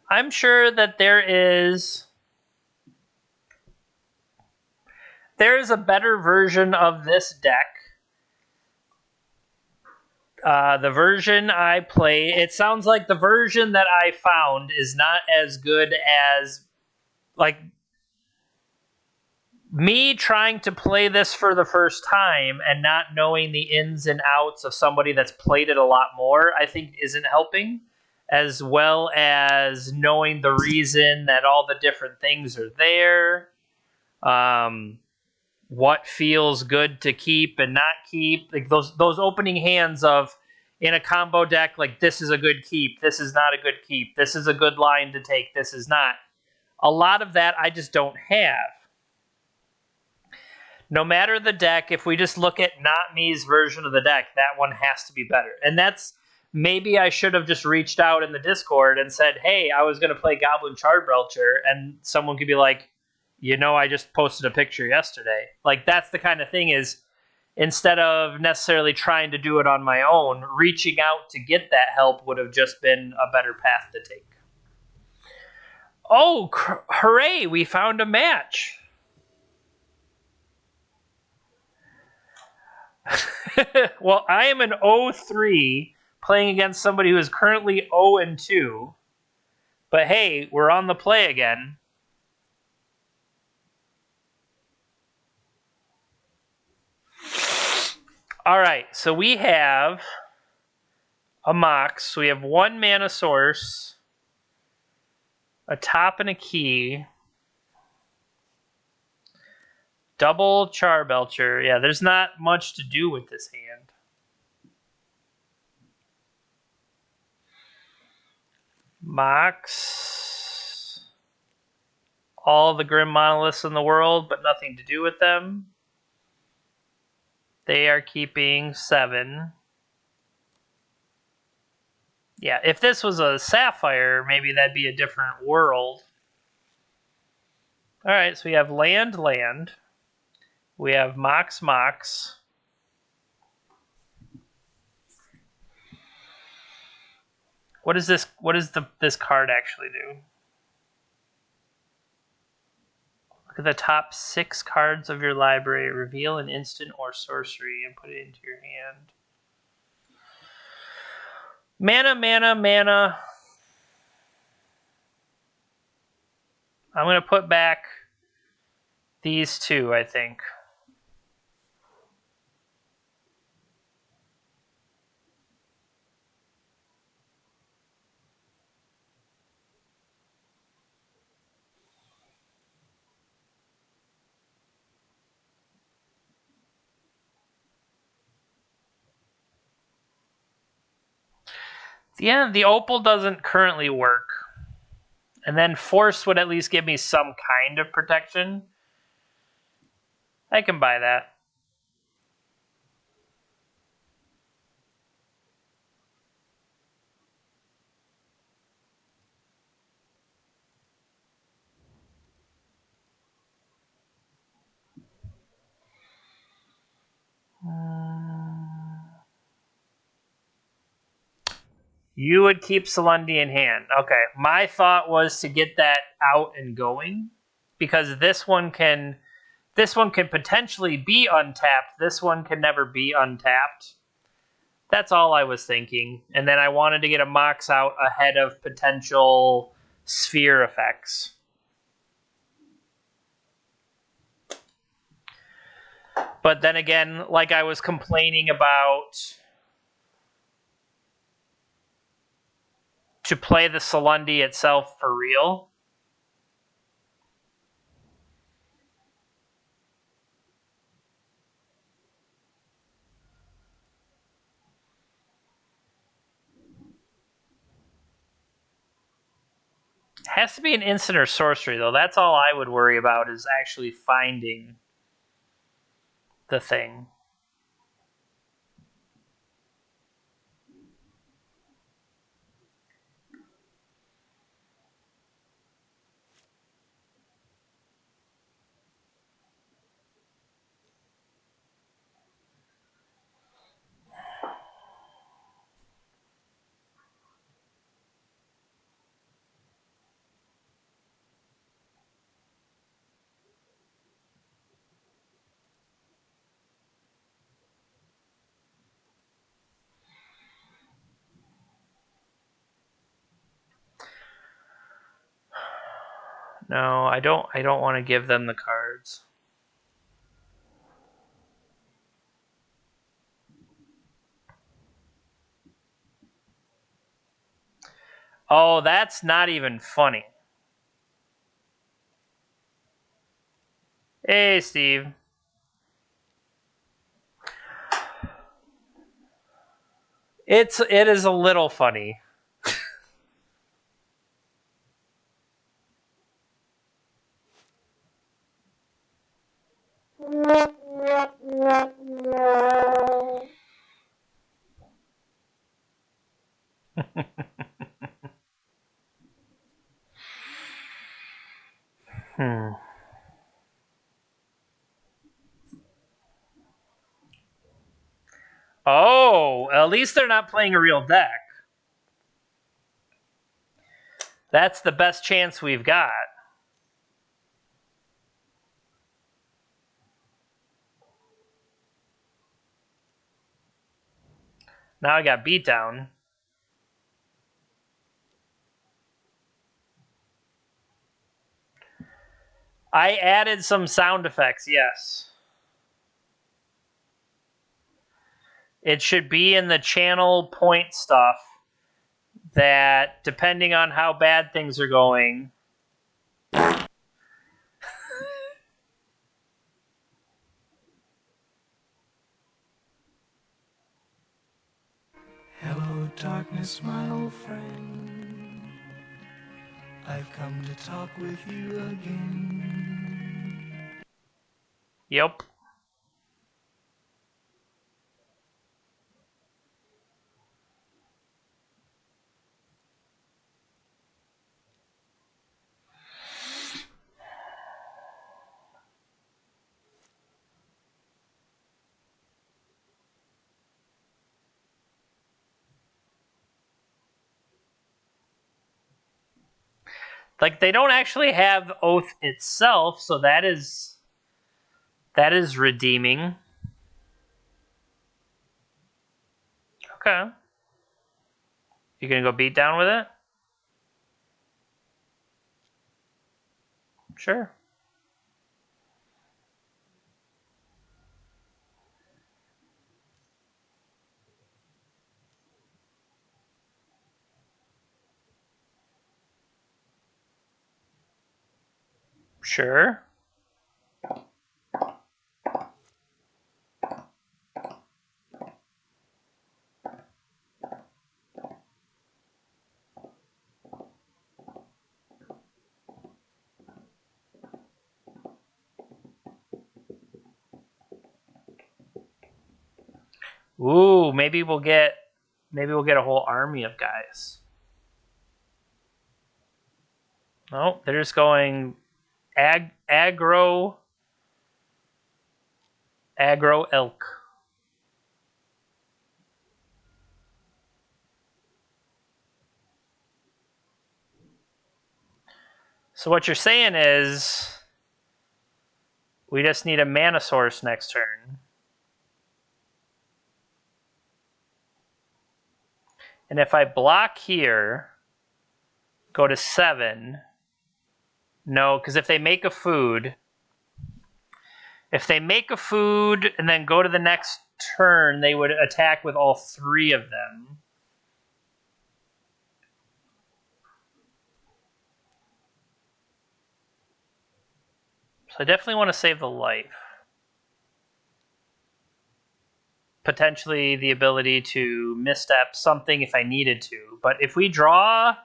I'm sure that there is a better version of this deck. The version I play, it sounds like the version that I found is not as good as, like, me trying to play this for the first time and not knowing the ins and outs of somebody that's played it a lot more, I think isn't helping, as well as knowing the reason that all the different things are there. What feels good to keep and not keep, like those opening hands of, in a combo deck, like, this is a good keep, this is not a good keep, this is a good line to take, this is not. A lot of that I just don't have. No matter the deck, if we just look at not me's version of the deck, that one has to be better. And that's, maybe I should have just reached out in the Discord and said, hey, I was going to play Goblin Charbelcher, and someone could be like, I just posted a picture yesterday. Like, that's the kind of thing, is instead of necessarily trying to do it on my own, reaching out to get that help would have just been a better path to take. Oh, hooray, we found a match. Well, I am an 0-3 playing against somebody who is currently 0-2. But hey, we're on the play again. All right, so we have a Mox. So we have 1 mana source, a top and a key, double Charbelcher. Yeah, there's not much to do with this hand. Mox. All the Grim Monoliths in the world, but nothing to do with them. They are keeping 7. Yeah, if this was a Sapphire, maybe that'd be a different world. All right, so we have land. We have Mox. What is this? What does this card actually do? Look at the top 6 cards of your library. Reveal an instant or sorcery and put it into your hand. Mana. I'm going to put back these 2, I think. Yeah, the Opal doesn't currently work. And then Force would at least give me some kind of protection. I can buy that. You would keep Salundi in hand. Okay, my thought was to get that out and going, because this one can potentially be untapped. This one can never be untapped. That's all I was thinking. And then I wanted to get a Mox out ahead of potential sphere effects. But then again, like I was complaining about, to play the Salundi itself for real, it has to be an instant or sorcery, though. That's all I would worry about, is actually finding the thing. No, I don't want to give them the cards. Oh, that's not even funny. Hey, Steve. It is a little funny. Oh, at least they're not playing a real deck. That's the best chance we've got. Now I got beat down. I added some sound effects, yes. It should be in the channel point stuff that, depending on how bad things are going, Hello, darkness, my old friend. I've come to talk with you again. Yep. Like, they don't actually have Oath itself, so that is redeeming. Okay. You gonna go beat down with it? Sure. Sure. Ooh, maybe we'll get a whole army of guys. No, they're just going aggro elk. So what you're saying is we just need a mana source next turn. And if I block here, go to 7. No, because if they make a food and then go to the next turn, they would attack with all 3 of them. So I definitely want to save the life. Potentially the ability to misstep something if I needed to. But if we draw...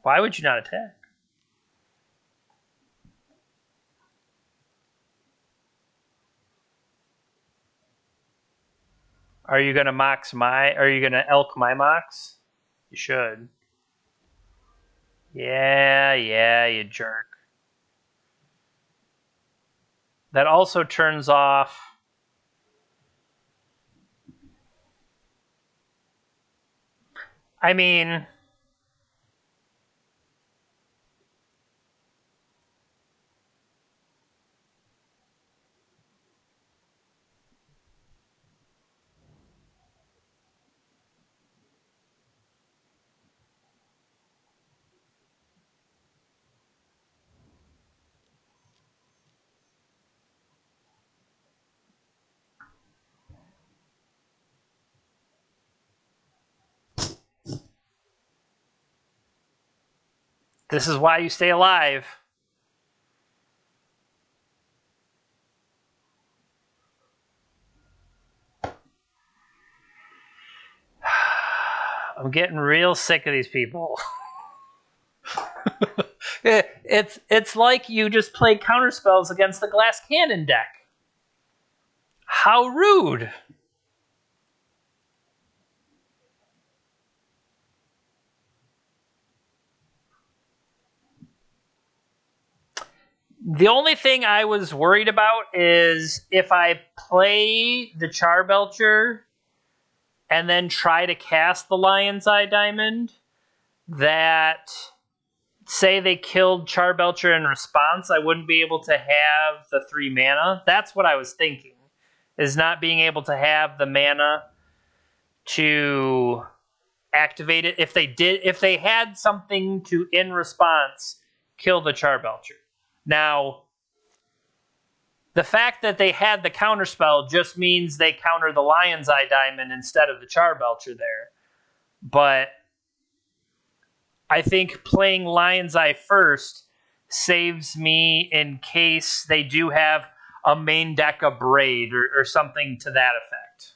Why would you not attack? Are you gonna elk my mox? You should. Yeah, you jerk. That also turns off... I mean... This is why you stay alive. I'm getting real sick of these people. It's like you just play counterspells against the glass cannon deck. How rude. The only thing I was worried about is if I play the Charbelcher and then try to cast the Lion's Eye Diamond, that say they killed Charbelcher in response, I wouldn't be able to have the 3 mana. That's what I was thinking, is not being able to have the mana to activate it. If they had something to, in response, kill the Charbelcher. Now, the fact that they had the counterspell just means they counter the Lion's Eye Diamond instead of the Charbelcher there. But I think playing Lion's Eye first saves me in case they do have a main deck of Braid or something to that effect.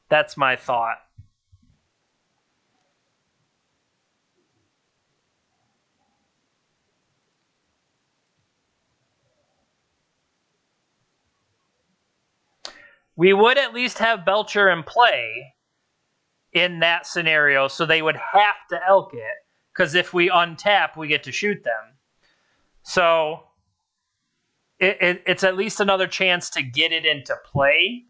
That's my thought. We would at least have Belcher in play in that scenario, so they would have to elk it, because if we untap, we get to shoot them. So it's at least another chance to get it into play.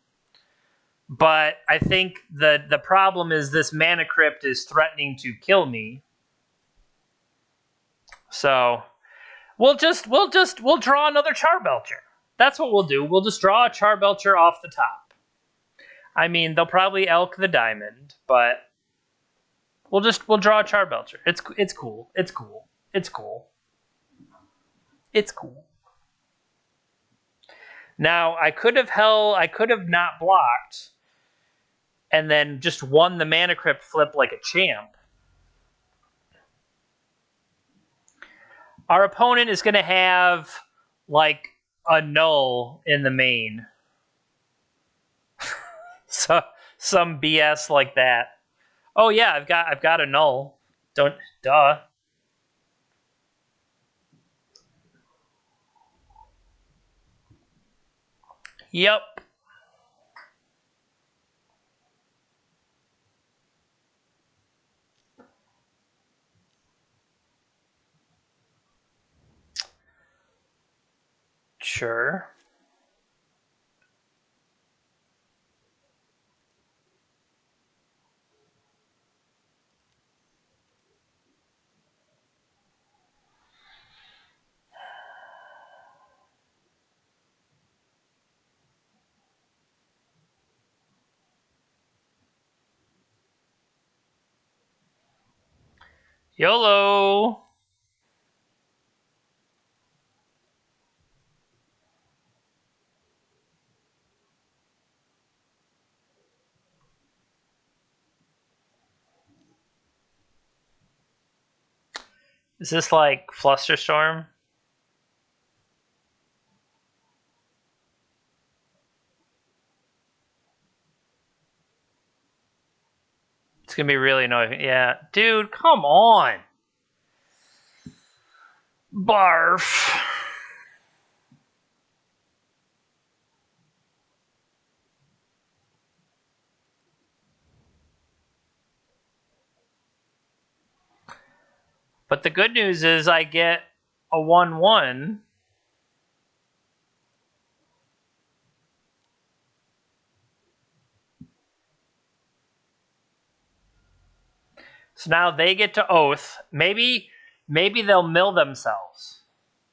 But I think the problem is this Mana Crypt is threatening to kill me. So we'll draw another Charbelcher. That's what we'll do. We'll just draw a Charbelcher off the top. I mean, they'll probably elk the diamond, but we'll draw a Charbelcher. It's cool. It's cool. It's cool. It's cool. Now I could have not blocked and then just won the Mana Crypt flip like a champ. Our opponent is going to have like a null in the main. So some BS like that. Oh yeah, I've got a null. Duh. Yep. Sure. YOLO. Is this like Flusterstorm? It's gonna be really annoying. Yeah. Dude, come on. Barf. But the good news is I get a 1/1. So now they get to Oath. Maybe they'll mill themselves.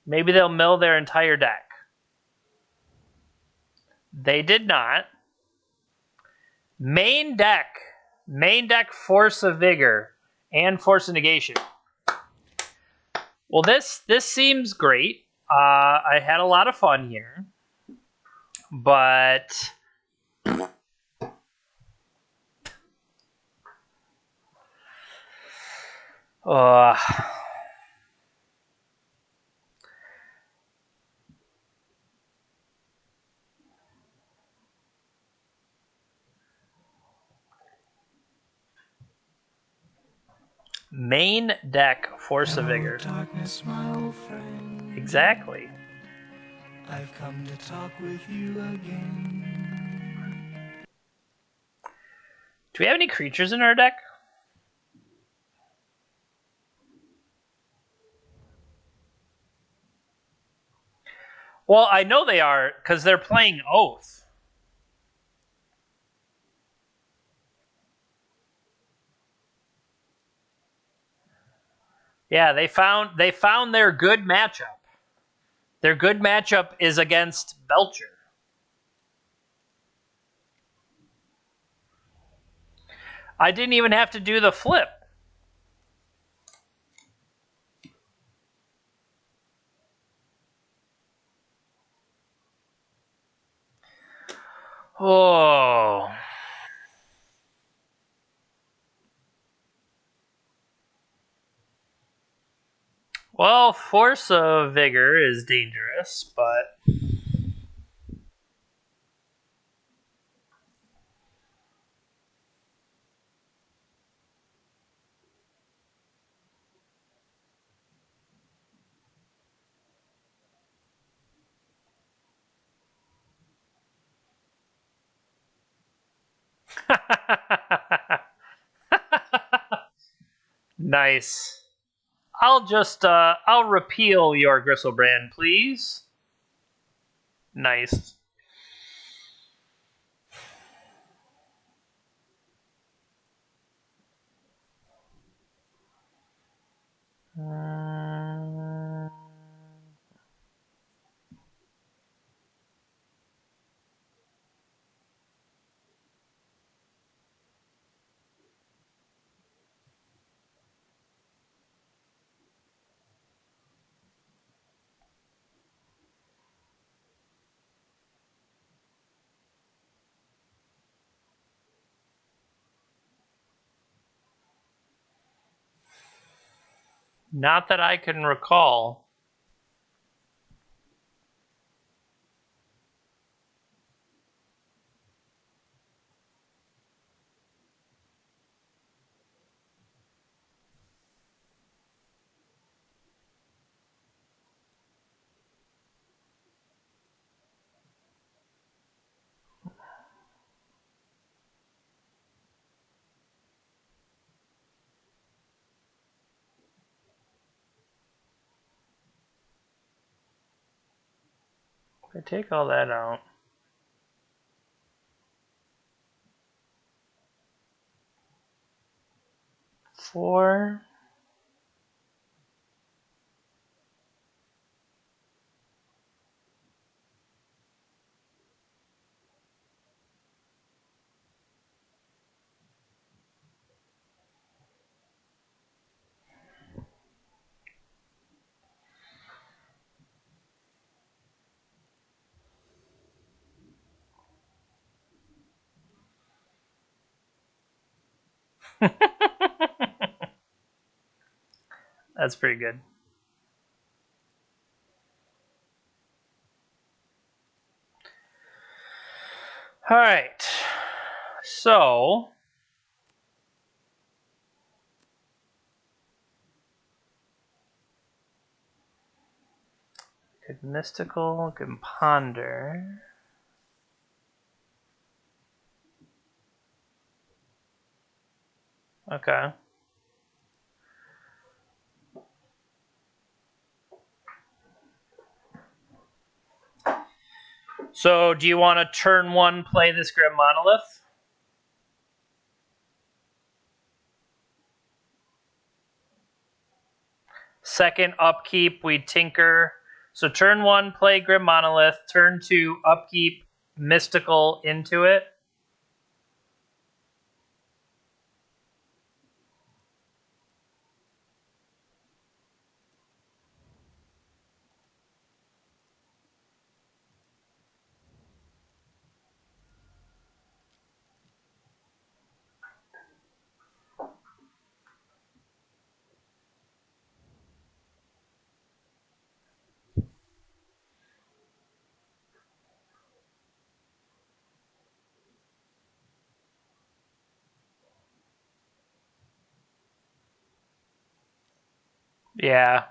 Maybe they'll mill their entire deck. They did not. Main deck Force of Vigor and Force of Negation. Well, this seems great. I had a lot of fun here, but Uh, main deck, Force of Hello, Vigor. darkness, my old friend. Exactly. I've come to talk with you again. Do we have any creatures in our deck? Well, I know they are because they're playing Oath. Yeah, they found their good matchup. Their good matchup is against Belcher. I didn't even have to do the flip. Oh. Well, Force of Vigor is dangerous, but nice. I'll repeal your Gristlebrand, please. Nice. Not that I can recall. If I take all that out. 4. That's pretty good. All right. So, good mystical, good ponder. Okay. So, do you want to turn 1 play this Grim Monolith? Second upkeep, we tinker. So turn 1, play Grim Monolith. Turn 2, upkeep mystical into it. Yeah.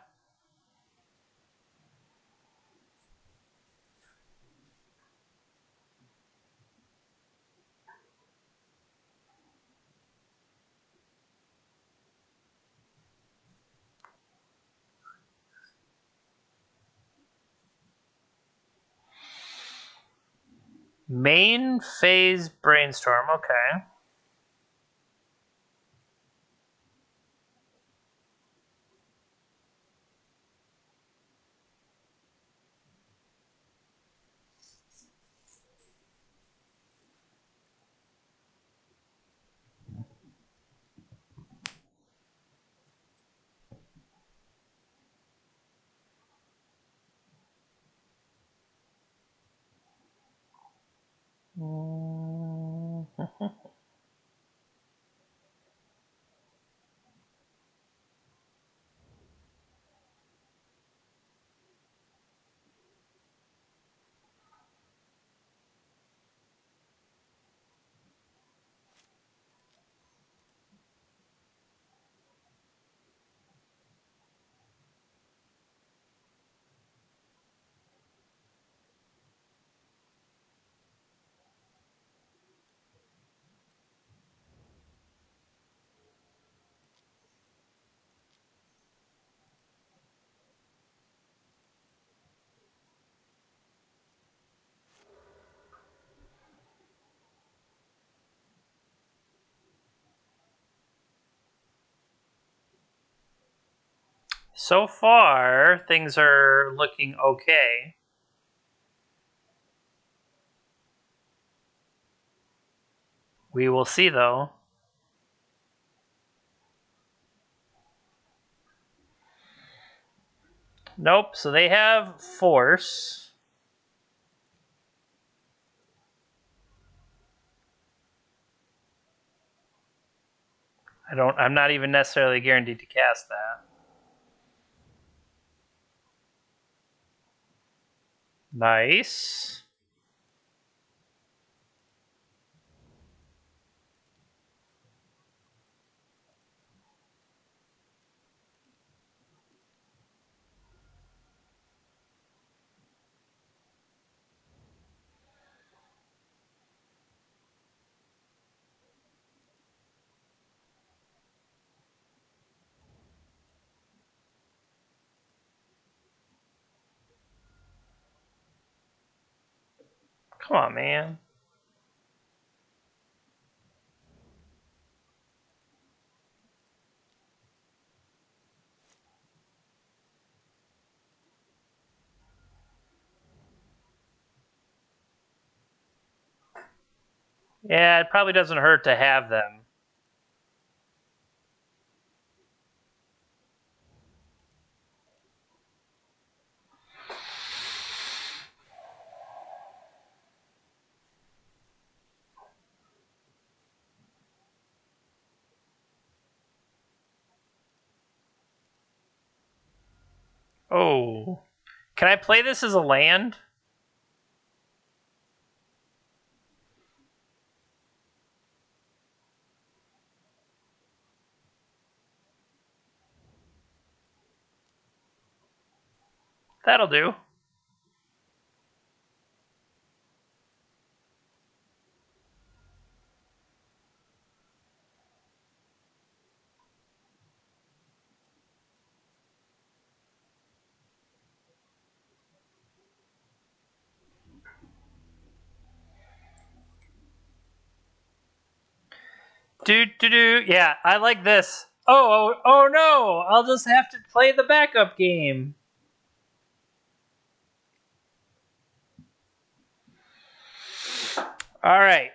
Main phase brainstorm. Okay. So far, things are looking okay. We will see, though. Nope. So they have force. I'm not even necessarily guaranteed to cast that. Nice. Come on, man. Yeah, it probably doesn't hurt to have them. Oh. Can I play this as a land? That'll do. Do. Yeah, I like this. Oh no! I'll just have to play the backup game. All right.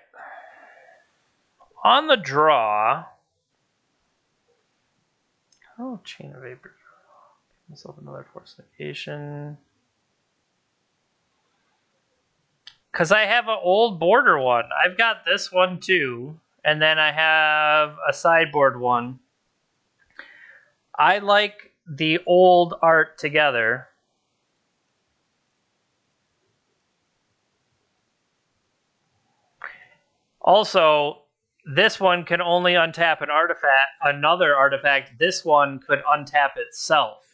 On the draw. Oh, chain of vapor. Give myself another force negation. Because I have an old border one. I've got this one too. And then I have a sideboard one. I like the old art together. Also, This one can only untap an artifact, another artifact. This one could untap itself.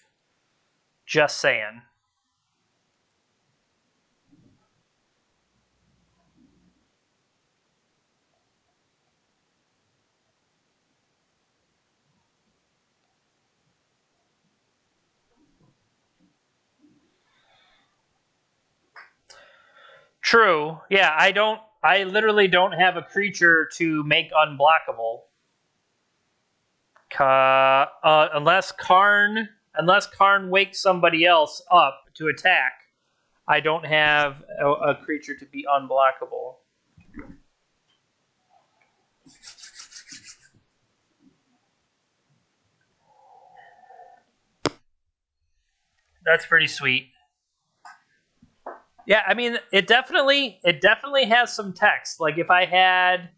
Just saying. True. Yeah, I literally don't have a creature to make unblockable. Unless Karn wakes somebody else up to attack, I don't have a creature to be unblockable. That's pretty sweet. Yeah, I mean, it definitely has some text. Like if I had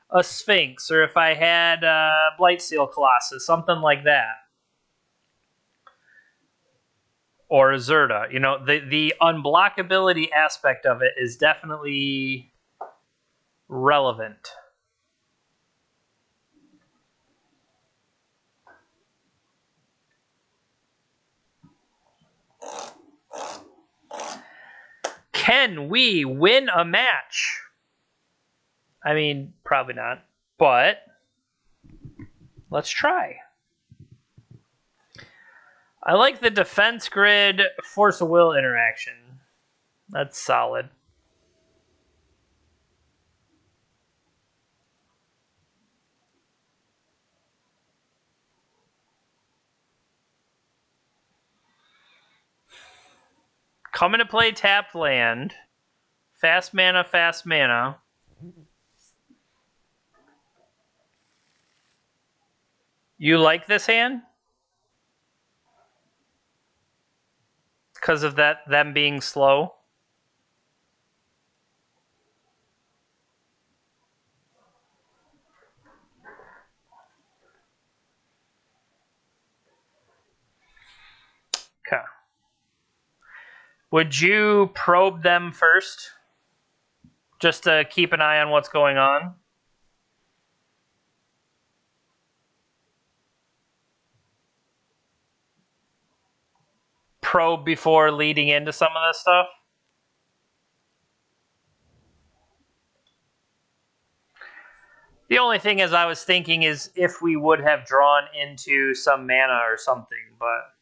a Sphinx or if I had a Blightsteel Colossus, something like that. Or a Zerta. You know, the unblockability aspect of it is definitely relevant. Can we win a match? I mean, probably not, but let's try. I like the defense grid force of will interaction. That's solid. Come into play tapped land. Fast mana, fast mana. You like this hand? Because of them being slow? Okay. Would you probe them first? Just to keep an eye on what's going on? Probe before leading into some of this stuff? The only thing as I was thinking is if we would have drawn into some mana or something, but...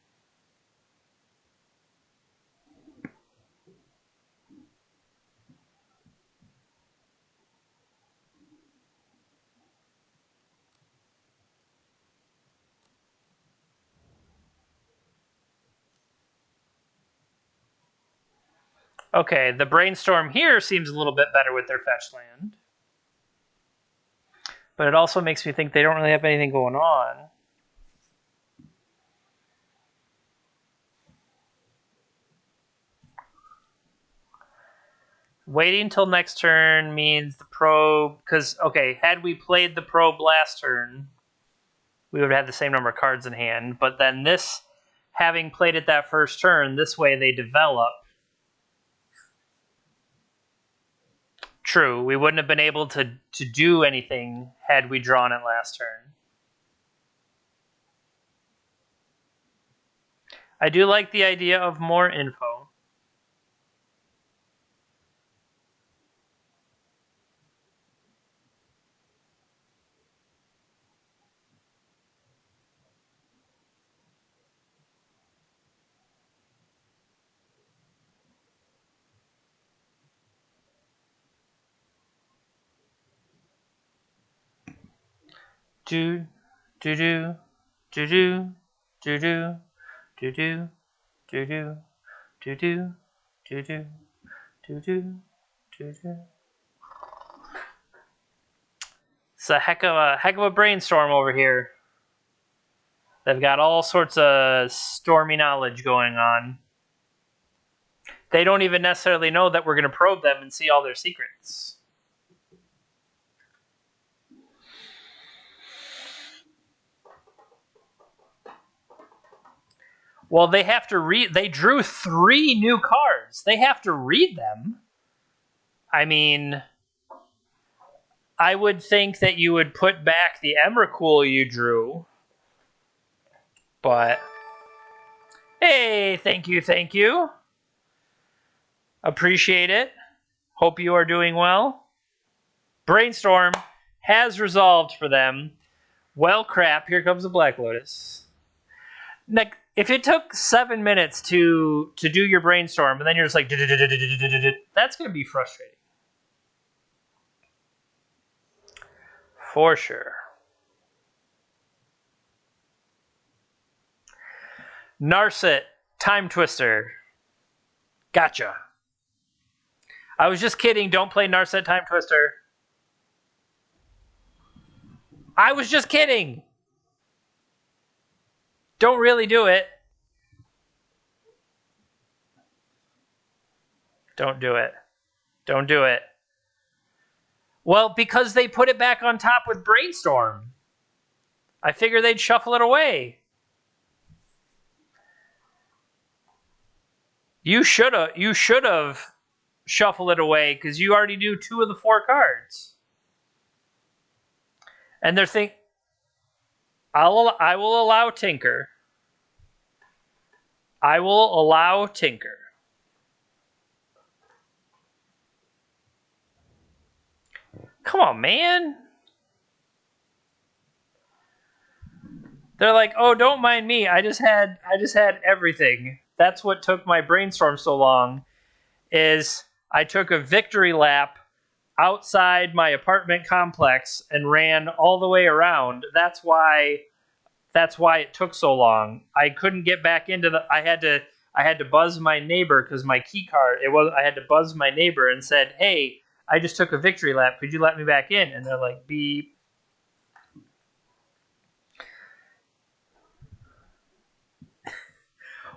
Okay, the brainstorm here seems a little bit better with their fetch land. But it also makes me think they don't really have anything going on. Waiting till next turn means the probe... Because, okay, had we played the probe last turn, we would have had the same number of cards in hand. But then this, having played it that first turn, this way they develop. True, we wouldn't have been able to do anything had we drawn it last turn. I do like the idea of more info. Do do do do do do do do do do do do do do do do do do. It's a heck of a brainstorm over here. They've got all sorts of stormy knowledge going on. They don't even necessarily know that we're going to probe them and see all their secrets. Well, they have to read. They drew 3 new cards. They have to read them. I mean, I would think that you would put back the Emrakul you drew. But, hey, thank you. Appreciate it. Hope you are doing well. Brainstorm has resolved for them. Well, crap, here comes the Black Lotus. Like, if it took 7 minutes to do your brainstorm, and then you're just like, that's going to be frustrating. For sure. Narset, Time Twister. Gotcha. I was just kidding. Don't play Narset Time Twister. I was just kidding. Don't really do it. Don't do it. Don't do it. Well, because they put it back on top with Brainstorm. I figured they'd shuffle it away. You should have shuffled it away because you already do 2 of the 4 cards. And they're thinking, I will allow Tinker. I will allow Tinker. Come on, man. They're like, oh, don't mind me. I just had everything. That's what took my brainstorm so long. Is I took a victory lap outside my apartment complex and ran all the way around. That's why it took so long. I couldn't get back into the. I had to buzz my neighbor because my key card. I had to buzz my neighbor and said, hey, I just took a victory lap. Could you let me back in? And they're like, beep.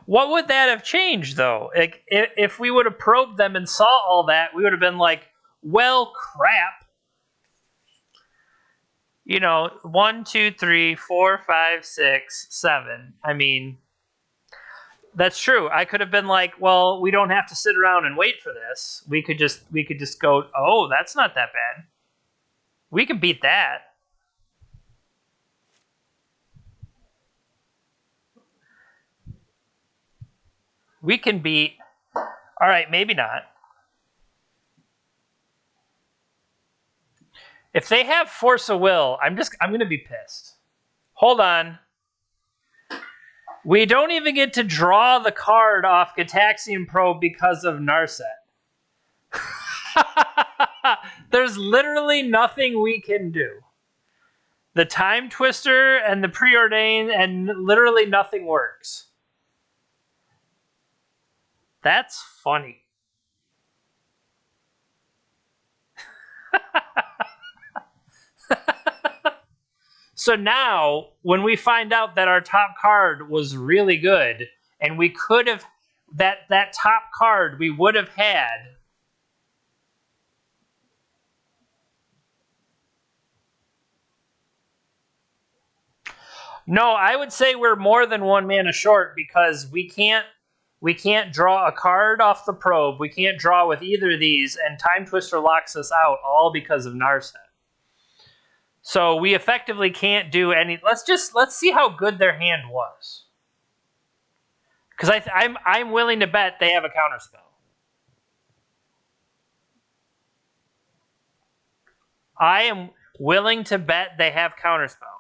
What would that have changed, though? Like, if we would have probed them and saw all that, we would have been like, well, crap. 1, 2, 3, 4, 5, 6, 7. I mean, that's true. I could have been like, well, we don't have to sit around and wait for this. We could just go, oh, that's not that bad. We can beat that. We can beat. All right, maybe not. If they have Force of Will, I'm going to be pissed. Hold on. We don't even get to draw the card off Gataxian Probe because of Narset. There's literally nothing we can do. The Time Twister and the Preordained, and literally nothing works. That's funny. So now, when we find out that our top card was really good, and we could have, that top card we would have had. No, I would say we're more than 1 mana short because we can't draw a card off the probe. We can't draw with either of these, and Time Twister locks us out all because of Narset. So we effectively can't do any. Let's see how good their hand was, because I'm willing to bet they have a counterspell. I am willing to bet they have counterspell.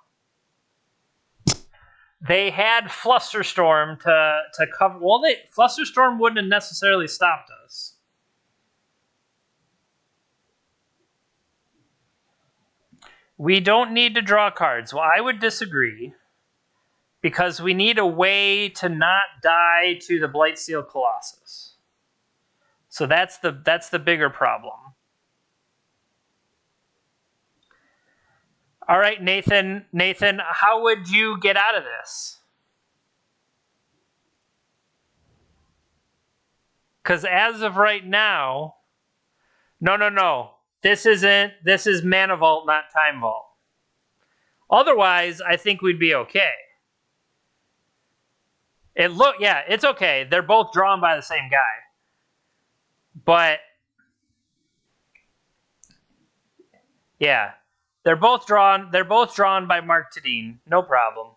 They had Flusterstorm to cover. Well, Flusterstorm wouldn't have necessarily stopped us. We don't need to draw cards. Well, I would disagree, because we need a way to not die to the Blightsteel Colossus. So that's the bigger problem. All right, Nathan, how would you get out of this? Because as of right now, no. This is Mana Vault, not Time Vault. Otherwise, I think we'd be okay. It's okay. They're both drawn by the same guy. But Yeah. They're both drawn by Mark Tadine. No problem.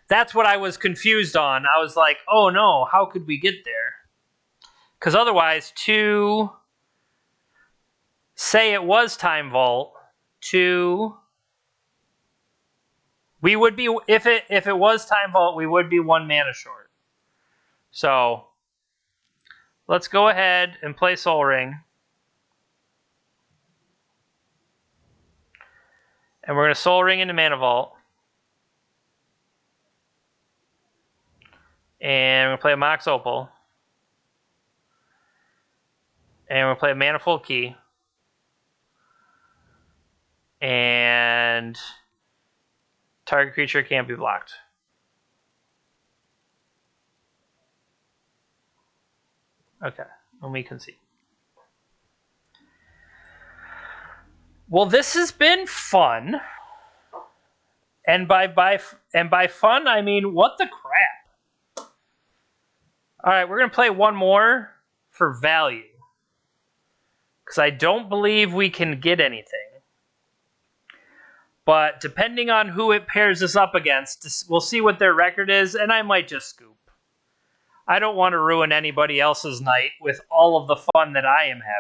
That's what I was confused on. I was like, oh no, how could we get there? Because otherwise, say it was Time Vault, we would be, if it was Time Vault, we would be 1 mana short. So let's go ahead and play Sol Ring. And we're going to Sol Ring into Mana Vault. And we're going to play a Mox Opal. And we're going to play a Manifold Key. And target creature can't be blocked. Okay, and we can see. Well, this has been fun. And by fun, I mean, what the crap? All right, we're going to play one more for value. Because I don't believe we can get anything. But depending on who it pairs us up against, we'll see what their record is, and I might just scoop. I don't want to ruin anybody else's night with all of the fun that I am having.